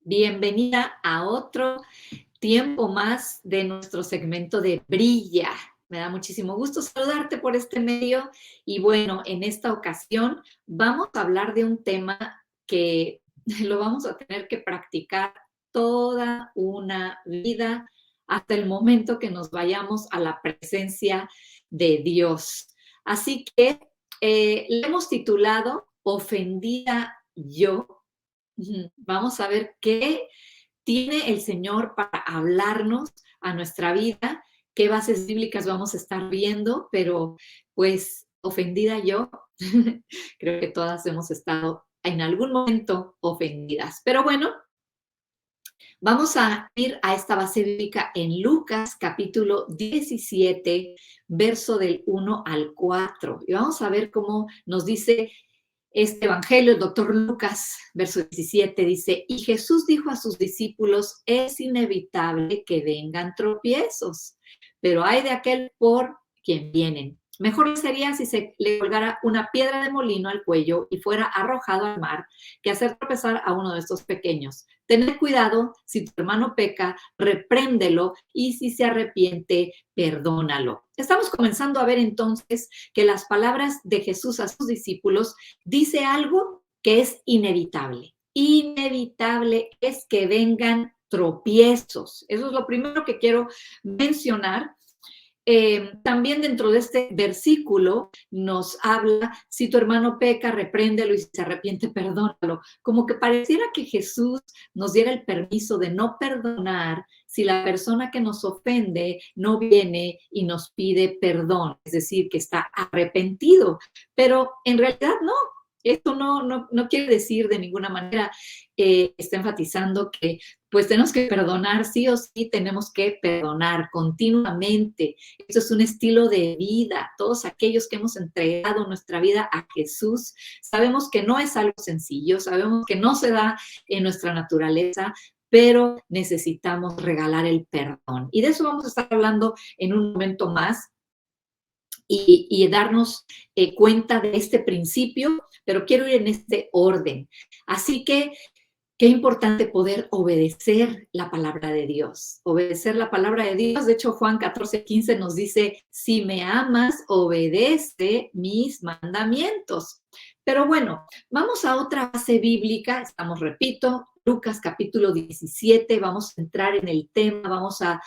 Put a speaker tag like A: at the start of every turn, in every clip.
A: Bienvenida a otro tiempo más de nuestro segmento de Brilla. Me da muchísimo gusto saludarte por este medio y bueno, en esta ocasión vamos a hablar de un tema que lo vamos a tener que practicar toda una vida hasta el momento que nos vayamos a la presencia de Dios. Así que le hemos titulado Ofendida yo. Vamos a ver qué tiene el Señor para hablarnos a nuestra vida, qué bases bíblicas vamos a estar viendo, pero pues ofendida yo, creo que todas hemos estado en algún momento ofendidas. Pero bueno, vamos a ir a esta base bíblica en Lucas capítulo 17, verso del 1 al 4. Y vamos a ver cómo nos dice este evangelio, el doctor Lucas, verso 17, dice, y Jesús dijo a sus discípulos, es inevitable que vengan tropiezos, pero hay de aquel por quien vienen. Mejor sería si se le colgara una piedra de molino al cuello y fuera arrojado al mar que hacer tropezar a uno de estos pequeños. Tened cuidado, si tu hermano peca, repréndelo y si se arrepiente, perdónalo. Estamos comenzando a ver entonces que las palabras de Jesús a sus discípulos dice algo que es inevitable. Inevitable es que vengan tropiezos. Eso es lo primero que quiero mencionar. También dentro de este versículo nos habla, si tu hermano peca, repréndelo y si se arrepiente, perdónalo. Como que pareciera que Jesús nos diera el permiso de no perdonar si la persona que nos ofende no viene y nos pide perdón, es decir, que está arrepentido. Pero en realidad no. Esto no quiere decir de ninguna manera, está enfatizando que pues tenemos que perdonar, sí o sí tenemos que perdonar continuamente. Esto es un estilo de vida. Todos aquellos que hemos entregado nuestra vida a Jesús, sabemos que no es algo sencillo, sabemos que no se da en nuestra naturaleza, pero necesitamos regalar el perdón. Y de eso vamos a estar hablando en un momento más. Y darnos cuenta de este principio, pero quiero ir en este orden. Así que qué importante poder obedecer la palabra de Dios. Obedecer la palabra de Dios. De hecho, Juan 14:15 nos dice, si me amas, obedece mis mandamientos. Pero bueno, vamos a otra base bíblica. Estamos, repito, Lucas capítulo 17. Vamos a entrar en el tema, vamos a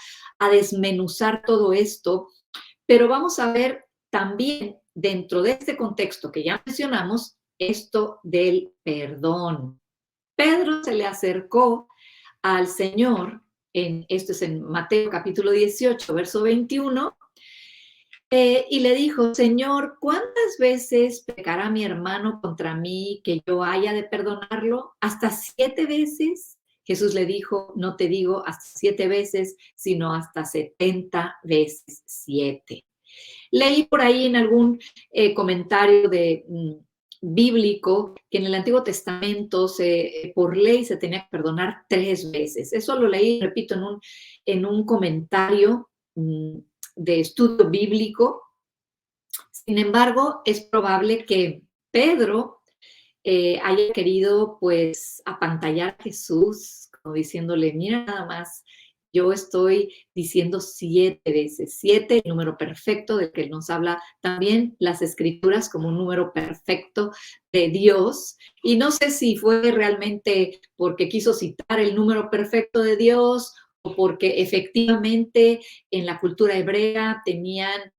A: desmenuzar todo esto. Pero vamos a ver también dentro de este contexto que ya mencionamos, esto del perdón. Pedro se le acercó al Señor, esto es en Mateo capítulo 18, verso 21, y le dijo, Señor, ¿cuántas veces pecará mi hermano contra mí que yo haya de perdonarlo? ¿Hasta 7 veces? Jesús le dijo, no te digo hasta 7 veces, sino hasta 70 veces 7. Leí por ahí en algún comentario bíblico que en el Antiguo Testamento por ley se tenía que perdonar 3 veces. Eso lo leí, repito, en un comentario de estudio bíblico. Sin embargo, es probable que Pedro haya querido pues apantallar a Jesús, como diciéndole, mira nada más, yo estoy diciendo 7 veces, 7, el número perfecto del que nos habla también las escrituras como un número perfecto de Dios. Y no sé si fue realmente porque quiso citar el número perfecto de Dios o porque efectivamente en la cultura hebrea tenían...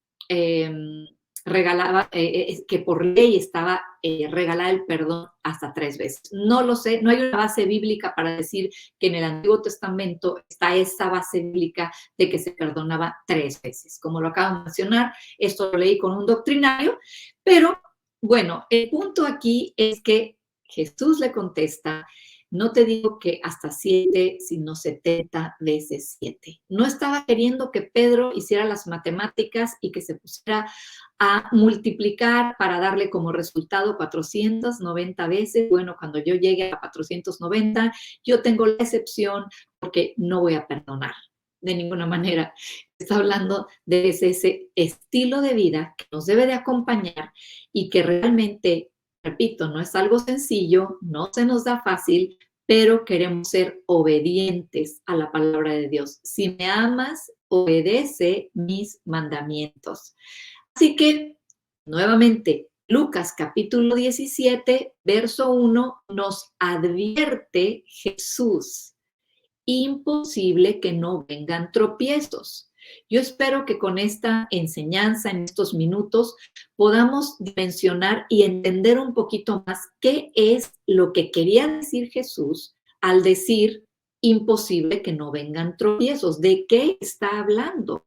A: regalaba, que por ley estaba regalada el perdón hasta 3 veces. No lo sé, no hay una base bíblica para decir que en el Antiguo Testamento está esa base bíblica de que se perdonaba 3 veces. Como lo acabo de mencionar, esto lo leí con un doctrinario, pero bueno, el punto aquí es que Jesús le contesta, no te digo que hasta 7, sino 70 veces 7. No estaba queriendo que Pedro hiciera las matemáticas y que se pusiera a multiplicar para darle como resultado 490 veces. Bueno, cuando yo llegue a 490, yo tengo la excepción porque no voy a perdonar de ninguna manera. Está hablando de ese estilo de vida que nos debe de acompañar y que realmente, repito, no es algo sencillo, no se nos da fácil, pero queremos ser obedientes a la palabra de Dios. Si me amas, obedece mis mandamientos. Así que, nuevamente, Lucas capítulo 17, verso 1, nos advierte Jesús: imposible que no vengan tropiezos. Yo espero que con esta enseñanza en estos minutos podamos dimensionar y entender un poquito más qué es lo que quería decir Jesús al decir imposible que no vengan tropiezos. ¿De qué está hablando?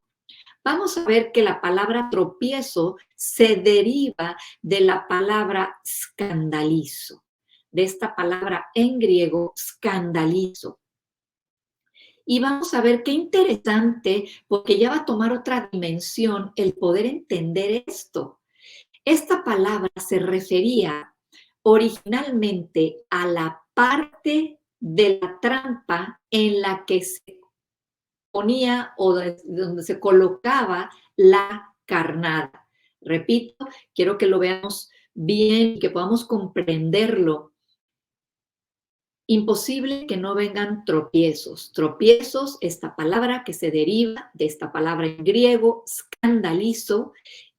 A: Vamos a ver que la palabra tropiezo se deriva de la palabra escandalizo, de esta palabra en griego escandalizo. Y vamos a ver qué interesante, porque ya va a tomar otra dimensión el poder entender esto. Esta palabra se refería originalmente a la parte de la trampa en la que se ponía o donde se colocaba la carnada. Repito, quiero que lo veamos bien y que podamos comprenderlo. Imposible que no vengan tropiezos. Tropiezos, esta palabra que se deriva de esta palabra en griego, escandalizo.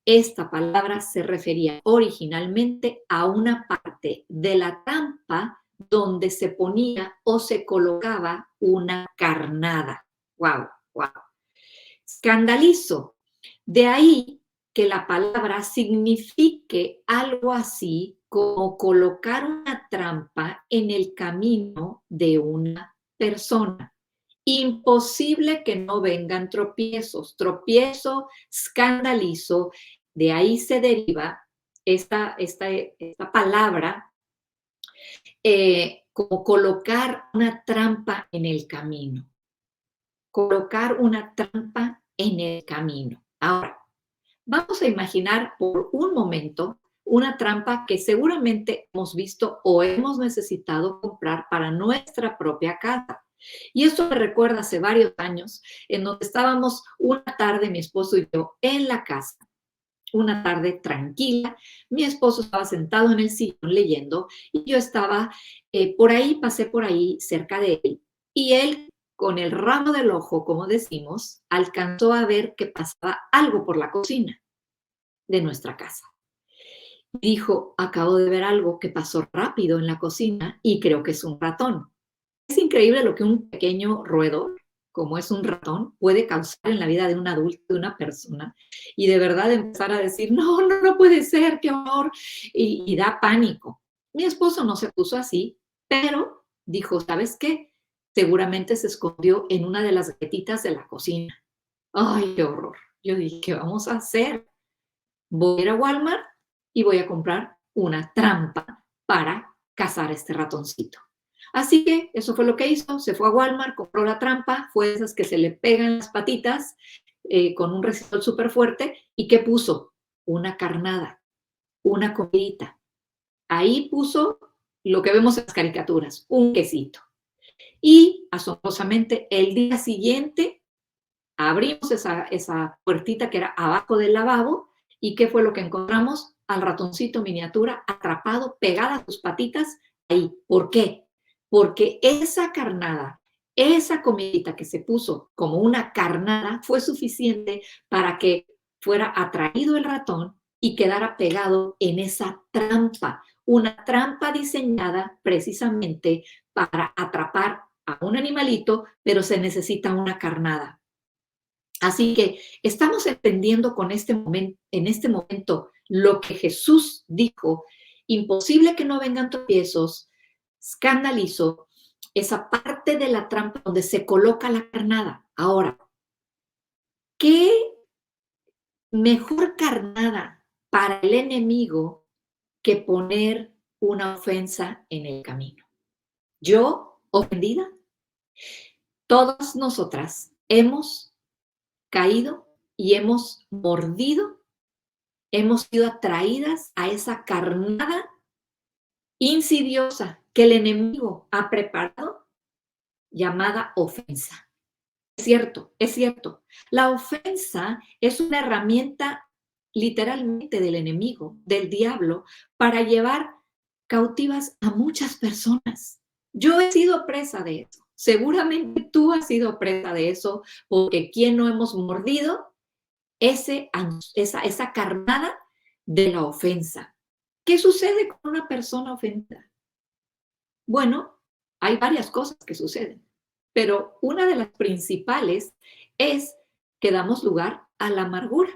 A: Esta palabra se refería originalmente a una parte de la trampa donde se ponía o se colocaba una carnada. ¡Wow! ¡Wow! Escandalizo. De ahí que la palabra signifique algo así como colocar una trampa en el camino de una persona. Imposible que no vengan tropiezos. Tropiezo, escandalizo, de ahí se deriva esta palabra, como colocar una trampa en el camino. Colocar una trampa en el camino. Ahora, vamos a imaginar por un momento una trampa que seguramente hemos visto o hemos necesitado comprar para nuestra propia casa. Y esto me recuerda hace varios años en donde estábamos una tarde, mi esposo y yo, en la casa. Una tarde tranquila, mi esposo estaba sentado en el sillón leyendo y yo estaba por ahí, pasé por ahí cerca de él y él con el ramo del ojo, como decimos, alcanzó a ver que pasaba algo por la cocina de nuestra casa. Dijo: acabo de ver algo que pasó rápido en la cocina y creo que es un ratón. Es increíble lo que un pequeño roedor, como es un ratón, puede causar en la vida de un adulto, de una persona, y de verdad empezar a decir: no, no, no puede ser, qué horror, y da pánico. Mi esposo no se puso así, pero dijo: ¿sabes qué? Seguramente se escondió en una de las galletitas de la cocina. ¡Ay, qué horror! Yo dije: ¿qué vamos a hacer? Voy a ir a Walmart y voy a comprar una trampa para cazar a este ratoncito. Así que eso fue lo que hizo, se fue a Walmart, compró la trampa, fue de esas que se le pegan las patitas con un resistol súper fuerte. ¿Y qué puso? Una carnada, una comidita. Ahí puso lo que vemos en las caricaturas, un quesito. Y asombrosamente el día siguiente abrimos esa puertita que era abajo del lavabo. ¿Y qué fue lo que encontramos? Al ratoncito miniatura atrapado, pegada a sus patitas ahí. ¿Por qué? Porque esa carnada, esa comidita que se puso como una carnada fue suficiente para que fuera atraído el ratón y quedara pegado en esa trampa. Una trampa diseñada precisamente para atrapar a un animalito, pero se necesita una carnada. Así que estamos entendiendo en este momento lo que Jesús dijo: imposible que no vengan tropiezos, escandalizo, esa parte de la trampa donde se coloca la carnada. Ahora, ¿qué mejor carnada para el enemigo que poner una ofensa en el camino? Yo, ofendida, todas nosotras hemos caído y hemos mordido, hemos sido atraídas a esa carnada insidiosa que el enemigo ha preparado, llamada ofensa. Es cierto, es cierto. La ofensa es una herramienta literalmente del enemigo, del diablo, para llevar cautivas a muchas personas. Yo he sido presa de eso. Seguramente tú has sido presa de eso, porque ¿quién no hemos mordido esa carnada de la ofensa? ¿Qué sucede con una persona ofendida? Bueno, hay varias cosas que suceden, pero una de las principales es que damos lugar a la amargura.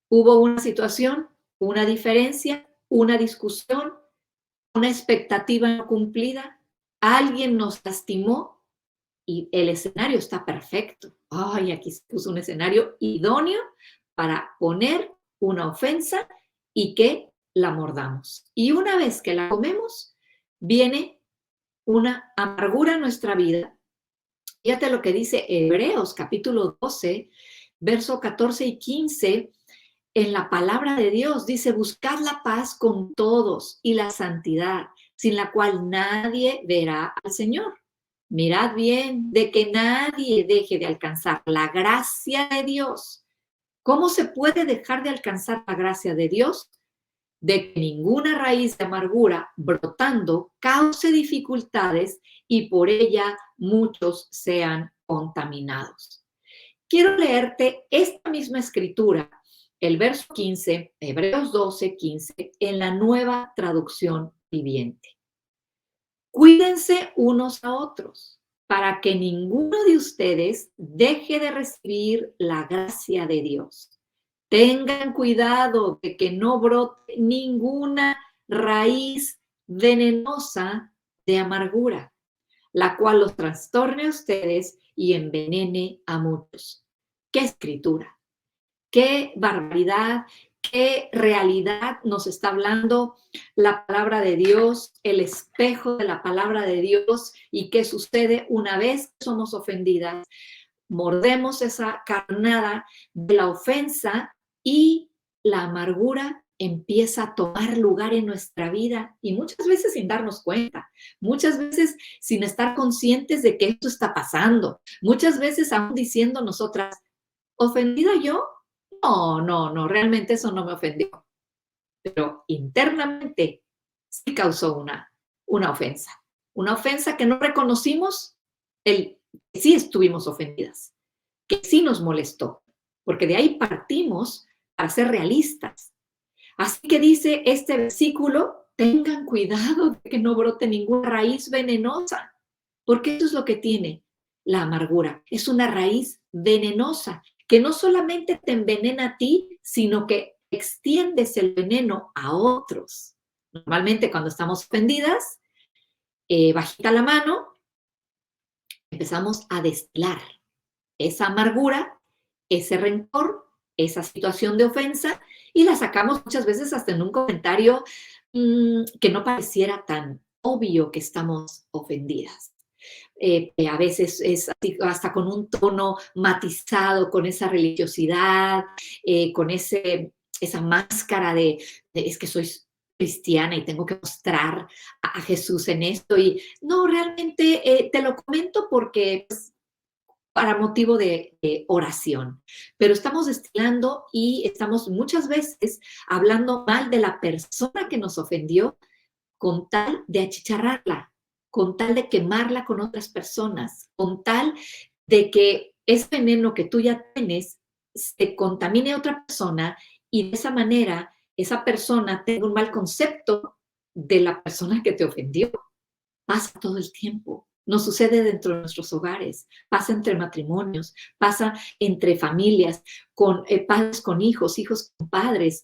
A: Hubo una situación, una diferencia, una discusión, una expectativa no cumplida, alguien nos lastimó y el escenario está perfecto. Ay, aquí se puso un escenario idóneo para poner una ofensa y que la mordamos. Y una vez que la comemos, viene una amargura en nuestra vida. Fíjate lo que dice Hebreos capítulo 12, verso 14 y 15. En la palabra de Dios dice, buscad la paz con todos y la santidad, sin la cual nadie verá al Señor. Mirad bien de que nadie deje de alcanzar la gracia de Dios. ¿Cómo se puede dejar de alcanzar la gracia de Dios? De que ninguna raíz de amargura brotando cause dificultades y por ella muchos sean contaminados. Quiero leerte esta misma escritura, el verso 15, Hebreos 12, 15, en la Nueva Traducción Viviente. Cuídense unos a otros para que ninguno de ustedes deje de recibir la gracia de Dios. Tengan cuidado de que no brote ninguna raíz venenosa de amargura, la cual los trastorne a ustedes y envenene a muchos. ¿Qué escritura? ¿Qué barbaridad? ¿Qué realidad nos está hablando la palabra de Dios, el espejo de la palabra de Dios? ¿Y qué sucede una vez que somos ofendidas? Mordemos esa carnada de la ofensa y la amargura empieza a tomar lugar en nuestra vida y muchas veces sin darnos cuenta, muchas veces sin estar conscientes de que esto está pasando, muchas veces aún diciendo nosotras, ¿ofendida yo? No, no, no, realmente eso no me ofendió, pero internamente sí causó una ofensa que no reconocimos, el que sí estuvimos ofendidas, que sí nos molestó, porque de ahí partimos para ser realistas. Así que dice este versículo, tengan cuidado de que no brote ninguna raíz venenosa, porque eso es lo que tiene la amargura, es una raíz venenosa que no solamente te envenena a ti, sino que extiendes el veneno a otros. Normalmente cuando estamos ofendidas, bajita la mano, empezamos a destilar esa amargura, ese rencor, esa situación de ofensa y la sacamos muchas veces hasta en un comentario que no pareciera tan obvio que estamos ofendidas. A veces es así, hasta con un tono matizado, con esa religiosidad, con esa máscara de es que soy cristiana y tengo que mostrar a Jesús en esto. Y no, realmente te lo comento porque pues, para motivo de oración, pero estamos destilando y estamos muchas veces hablando mal de la persona que nos ofendió con tal de achicharrarla, con tal de quemarla con otras personas, con tal de que ese veneno que tú ya tienes se contamine a otra persona y de esa manera esa persona tenga un mal concepto de la persona que te ofendió. Pasa todo el tiempo. Nos sucede dentro de nuestros hogares, pasa entre matrimonios, pasa entre familias, con padres con hijos, hijos con padres,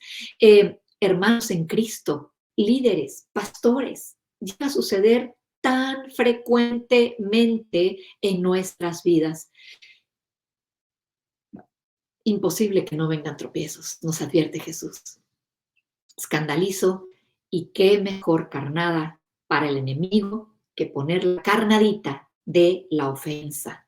A: hermanos en Cristo, líderes, pastores. Llega a suceder tan frecuentemente en nuestras vidas. Imposible que no vengan tropiezos, nos advierte Jesús. Escandalizo y qué mejor carnada para el enemigo que poner la carnadita de la ofensa.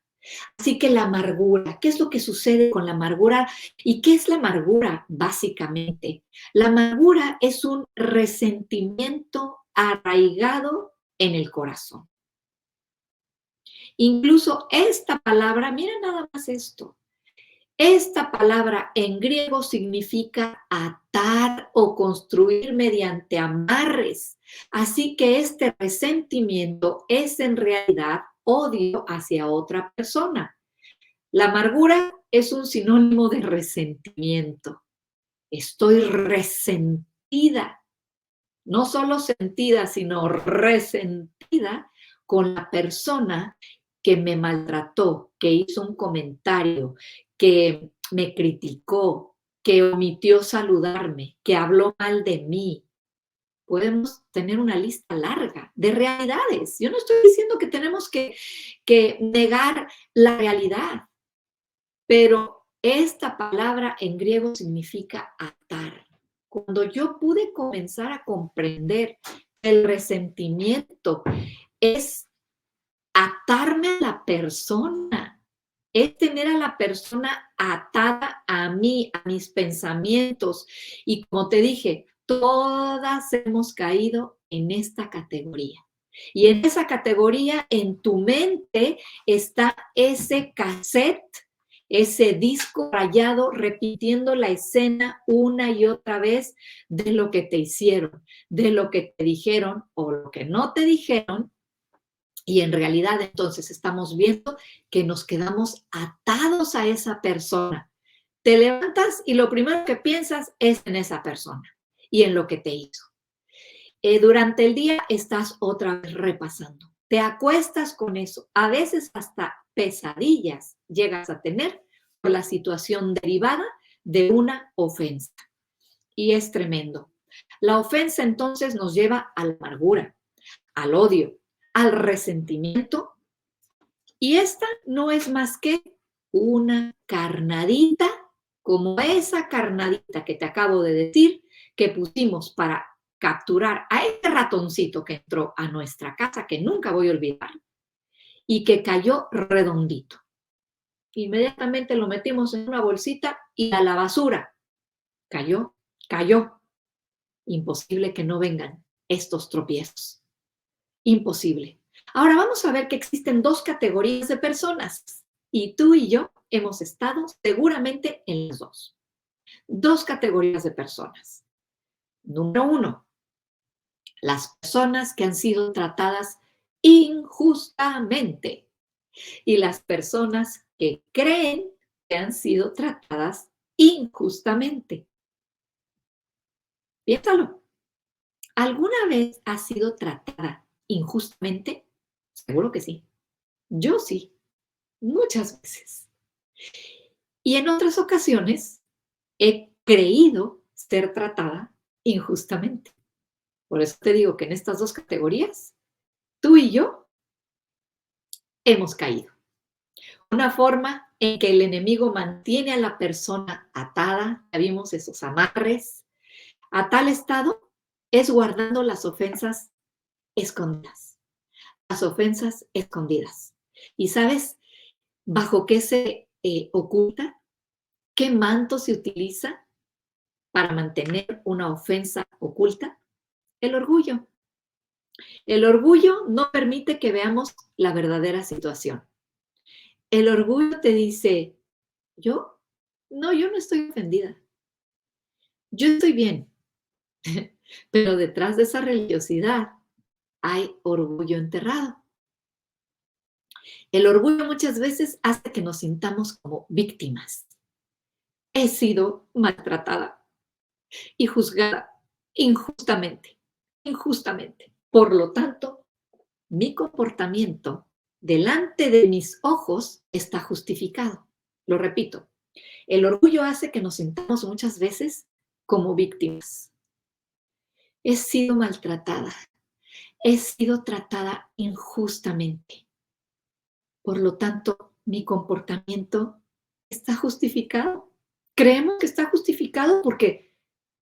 A: Así que la amargura, ¿qué es lo que sucede con la amargura? ¿Y qué es la amargura básicamente? La amargura es un resentimiento arraigado en el corazón. Incluso esta palabra, mira nada más esto, Esta palabra en griego significa atar o construir mediante amarres. Así que este resentimiento es en realidad odio hacia otra persona. La amargura es un sinónimo de resentimiento. Estoy resentida, no solo sentida, sino resentida con la persona que me maltrató, que hizo un comentario, que me criticó, que omitió saludarme, que habló mal de mí. Podemos tener una lista larga de realidades. Yo no estoy diciendo que tenemos que negar la realidad, pero esta palabra en griego significa atar. Cuando yo pude comenzar a comprender el resentimiento, es atarme a la persona, es tener a la persona atada a mí, a mis pensamientos. Y como te dije, todas hemos caído en esta categoría. Y en esa categoría, en tu mente, está ese cassette, ese disco rayado repitiendo la escena una y otra vez de lo que te hicieron, de lo que te dijeron o lo que no te dijeron. Y en realidad entonces estamos viendo que nos quedamos atados a esa persona. Te levantas y lo primero que piensas es en esa persona y en lo que te hizo. Durante el día estás otra vez repasando. Te acuestas con eso. A veces hasta pesadillas llegas a tener por la situación derivada de una ofensa. Y es tremendo. La ofensa entonces nos lleva a la amargura, al odio, al resentimiento. Y esta no es más que una carnadita, como esa carnadita que te acabo de decir, que pusimos para capturar a ese ratoncito que entró a nuestra casa, que nunca voy a olvidar, y que cayó redondito. Inmediatamente lo metimos en una bolsita y a la basura. Cayó, cayó. Imposible que no vengan estos tropiezos. Imposible. Ahora vamos a ver que existen dos categorías de personas y tú y yo hemos estado seguramente en las dos. Dos categorías de personas. Número uno, las personas que han sido tratadas injustamente y las personas que creen que han sido tratadas injustamente. Piénsalo. ¿Alguna vez has sido tratada injustamente? Seguro que sí. Yo sí, muchas veces. Y en otras ocasiones he creído ser tratada injustamente. Por eso te digo que en estas dos categorías, tú y yo hemos caído. Una forma en que el enemigo mantiene a la persona atada, ya vimos esos amarres, a tal estado es guardando las ofensas escondidas. Las ofensas escondidas. ¿Y sabes bajo qué se oculta? ¿Qué manto se utiliza para mantener una ofensa oculta? El orgullo. El orgullo no permite que veamos la verdadera situación. El orgullo te dice, ¿yo? No, yo no estoy ofendida. Yo estoy bien. Pero detrás de esa religiosidad hay orgullo enterrado. El orgullo muchas veces hace que nos sintamos como víctimas. He sido maltratada y juzgada injustamente, injustamente. Por lo tanto, mi comportamiento delante de mis ojos está justificado. Lo repito, el orgullo hace que nos sintamos muchas veces como víctimas. He sido maltratada, he sido tratada injustamente. Por lo tanto, mi comportamiento está justificado. Creemos que está justificado porque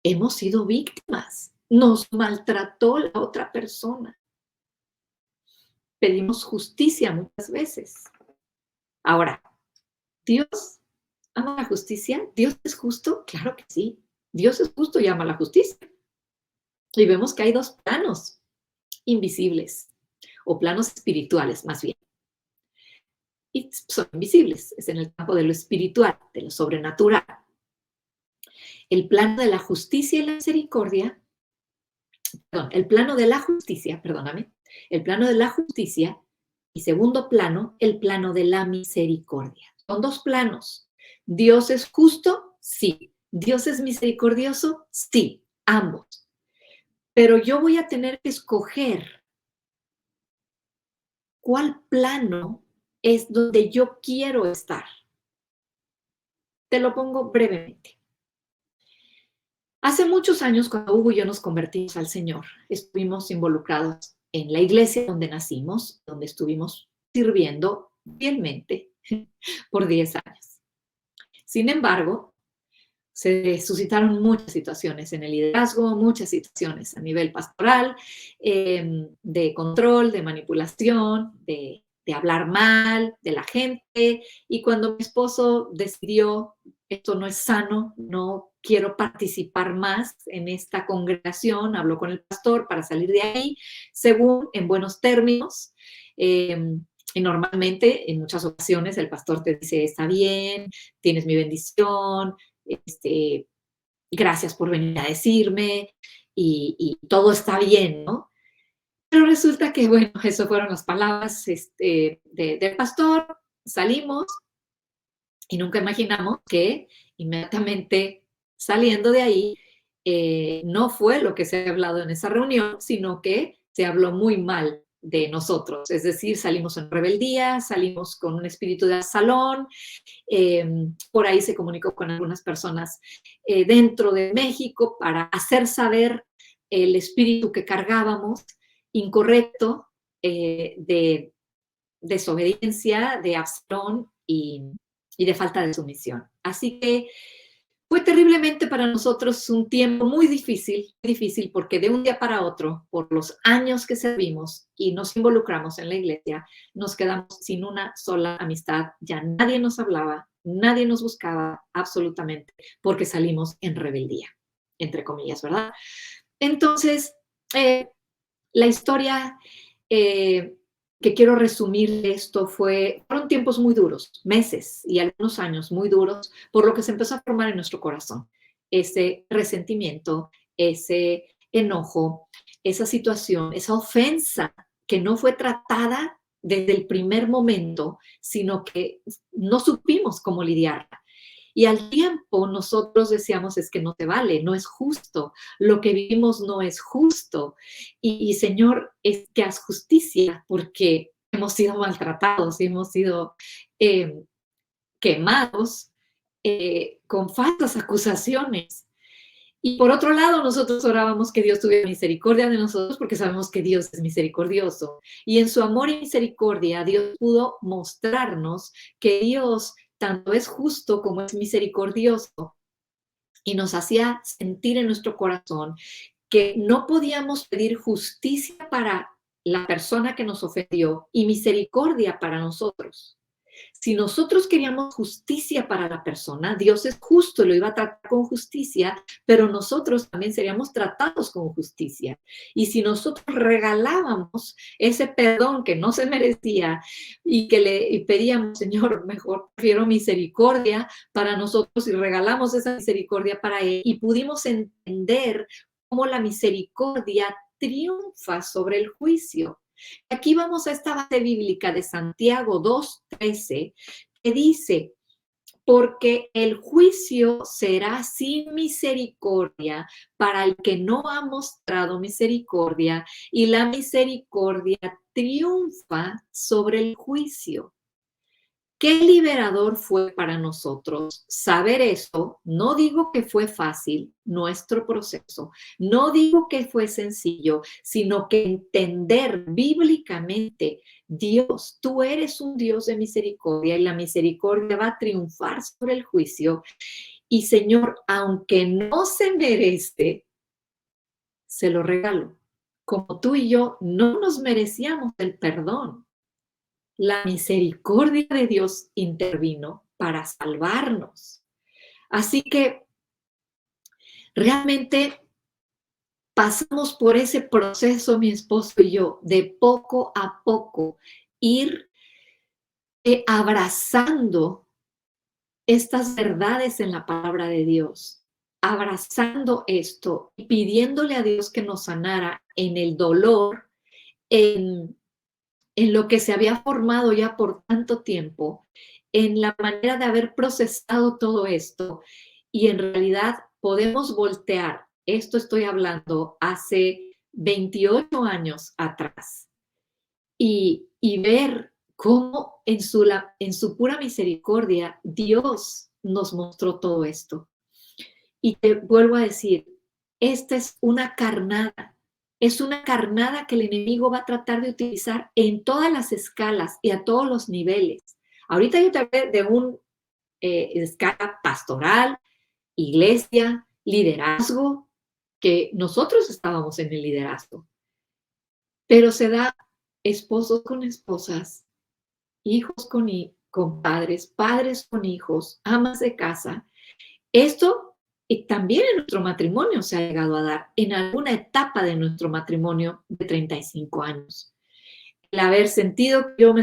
A: hemos sido víctimas. Nos maltrató la otra persona. Pedimos justicia muchas veces. Ahora, ¿Dios ama la justicia? ¿Dios es justo? Claro que sí. Dios es justo y ama la justicia. Y vemos que hay dos planos invisibles, o planos espirituales más bien. y son invisibles, es en el campo de lo espiritual, de lo sobrenatural. El plano de la justicia y la misericordia, perdón, el plano de la justicia, perdóname, el plano de la justicia y segundo plano, el plano de la misericordia. Son dos planos. ¿Dios es justo? Sí. ¿Dios es misericordioso? Sí, ambos. Pero yo voy a tener que escoger cuál plano es donde yo quiero estar. Te lo pongo brevemente. Hace muchos años, cuando Hugo y yo nos convertimos al Señor, estuvimos involucrados en la iglesia donde nacimos, donde estuvimos sirviendo fielmente por 10 años. Sin embargo, se suscitaron muchas situaciones en el liderazgo, muchas situaciones a nivel pastoral, de control, de manipulación, de hablar mal de la gente. Y cuando mi esposo decidió, esto no es sano, no quiero participar más en esta congregación, habló con el pastor para salir de ahí, según en buenos términos. Y normalmente, en muchas ocasiones, el pastor te dice, está bien, tienes mi bendición, gracias por venir a decirme y todo está bien, ¿no? Pero resulta que, bueno, eso fueron las palabras del pastor, salimos y nunca imaginamos que inmediatamente saliendo de ahí, no fue lo que se ha hablado en esa reunión, sino que se habló muy mal de nosotros, es decir, salimos en rebeldía, salimos con un espíritu de asalón, por ahí se comunicó con algunas personas dentro de México para hacer saber el espíritu que cargábamos incorrecto de desobediencia, de absalón y de falta de sumisión. Así que fue terriblemente para nosotros un tiempo muy difícil porque de un día para otro, por los años que servimos y nos involucramos en la iglesia, nos quedamos sin una sola amistad. Ya nadie nos hablaba, nadie nos buscaba absolutamente porque salimos en rebeldía, entre comillas, ¿verdad? Entonces, la historia que quiero resumir de esto fueron tiempos muy duros, meses y algunos años muy duros, por lo que se empezó a formar en nuestro corazón ese resentimiento, ese enojo, esa situación, esa ofensa que no fue tratada desde el primer momento, sino que no supimos cómo lidiarla. Y al tiempo nosotros decíamos, es que no te vale, no es justo, lo que vivimos no es justo. Y Señor, es que haz justicia porque hemos sido maltratados, hemos sido eh, quemados con falsas acusaciones. Y por otro lado, nosotros orábamos que Dios tuviera misericordia de nosotros porque sabemos que Dios es misericordioso. Y en su amor y misericordia, Dios pudo mostrarnos que Dios tanto es justo como es misericordioso y nos hacía sentir en nuestro corazón que no podíamos pedir justicia para la persona que nos ofendió y misericordia para nosotros. Si nosotros queríamos justicia para la persona, Dios es justo y lo iba a tratar con justicia, pero nosotros también seríamos tratados con justicia. Y si nosotros regalábamos ese perdón que no se merecía y que le pedíamos, Señor, mejor prefiero misericordia para nosotros y regalamos esa misericordia para Él y pudimos entender cómo la misericordia triunfa sobre el juicio. Aquí vamos a esta base bíblica de Santiago 2:13, que dice, porque el juicio será sin misericordia para el que no ha mostrado misericordia, y la misericordia triunfa sobre el juicio. Qué liberador fue para nosotros saber eso. No digo que fue fácil nuestro proceso, no digo que fue sencillo, sino que entender bíblicamente, Dios, tú eres un Dios de misericordia y la misericordia va a triunfar sobre el juicio. Y Señor, aunque no se merece, se lo regalo. Como tú y yo no nos merecíamos el perdón, la misericordia de Dios intervino para salvarnos. Así que realmente pasamos por ese proceso, mi esposo y yo, de poco a poco ir abrazando estas verdades en la palabra de Dios, abrazando esto y pidiéndole a Dios que nos sanara en el dolor, en, en lo que se había formado ya por tanto tiempo, en la manera de haber procesado todo esto. Y en realidad podemos voltear, esto estoy hablando hace 28 años atrás, y ver cómo en su pura misericordia Dios nos mostró todo esto. Y te vuelvo a decir, esta es una carnada que el enemigo va a tratar de utilizar en todas las escalas y a todos los niveles. Ahorita yo te hablé de una escala pastoral, iglesia, liderazgo, que nosotros estábamos en el liderazgo, pero se da esposos con esposas, hijos con padres, padres con hijos, amas de casa. Esto también en nuestro matrimonio se ha llegado a dar, en alguna etapa de nuestro matrimonio de 35 años. El haber sentido que yo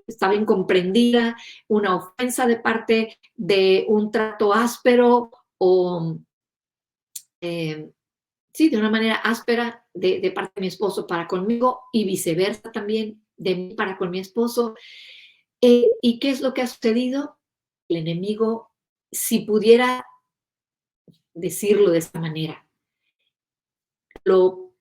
A: estaba incomprendida, una ofensa de parte de un trato áspero o, sí, de una manera áspera de parte de mi esposo para conmigo y viceversa también de mí para con mi esposo. ¿Y qué es lo que ha sucedido? El enemigo, si pudiera decirlo de esta manera, lo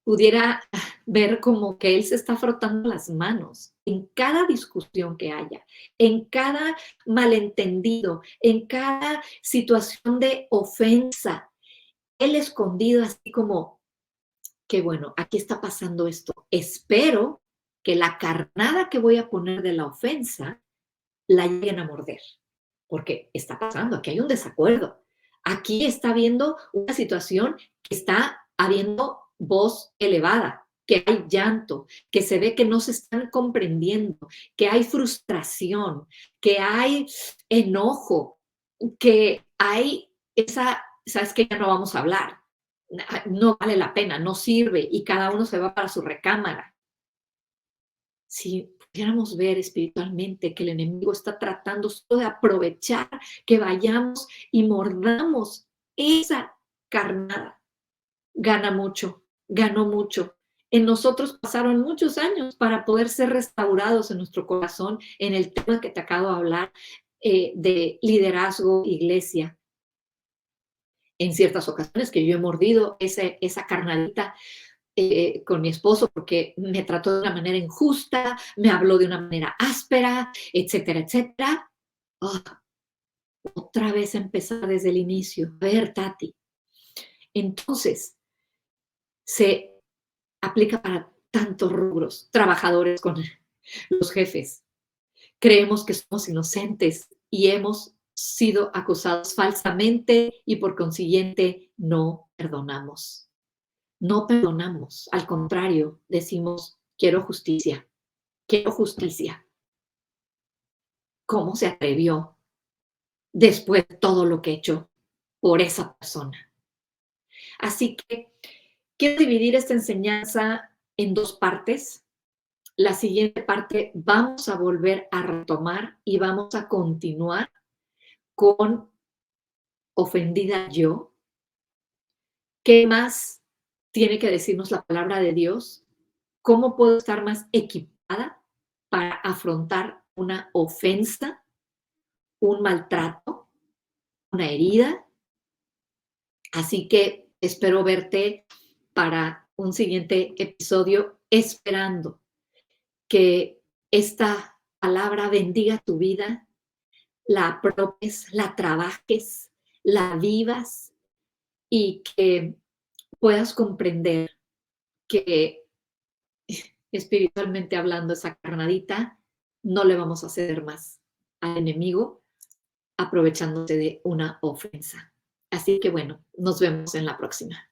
A: pudiera ver como que él se está frotando las manos en cada discusión que haya, en cada malentendido, en cada situación de ofensa. Él escondido así como, que bueno, aquí está pasando esto. Espero que la carnada que voy a poner de la ofensa la lleguen a morder, porque está pasando, aquí hay un desacuerdo. Aquí está habiendo una situación que está habiendo voz elevada, que hay llanto, que se ve que no se están comprendiendo, que hay frustración, que hay enojo, que hay esa, sabes que ya no vamos a hablar, no vale la pena, no sirve y cada uno se va para su recámara. Si pudiéramos ver espiritualmente que el enemigo está tratando solo de aprovechar que vayamos y mordamos esa carnada, gana mucho, ganó mucho. En nosotros pasaron muchos años para poder ser restaurados en nuestro corazón en el tema que te acabo de hablar de liderazgo, iglesia. En ciertas ocasiones que yo he mordido esa carnadita con mi esposo porque me trató de una manera injusta, me habló de una manera áspera, etcétera, etcétera. Oh, otra vez empezar desde el inicio. A ver, Tati. Entonces, se aplica para tantos rubros, trabajadores con los jefes. Creemos que somos inocentes y hemos sido acusados falsamente y por consiguiente no perdonamos. No perdonamos, al contrario, decimos, quiero justicia, quiero justicia. ¿Cómo se atrevió después de todo lo que he hecho por esa persona? Así que quiero dividir esta enseñanza en dos partes. La siguiente parte vamos a volver a retomar y vamos a continuar con ofendida yo. ¿Qué más tiene que decirnos la palabra de Dios? ¿Cómo puedo estar más equipada para afrontar una ofensa, un maltrato, una herida? Así que espero verte para un siguiente episodio, esperando que esta palabra bendiga tu vida, la apropies, la trabajes, la vivas y que puedas comprender que espiritualmente hablando, esa carnadita, no le vamos a ceder más al enemigo aprovechándose de una ofensa. Así que bueno, nos vemos en la próxima.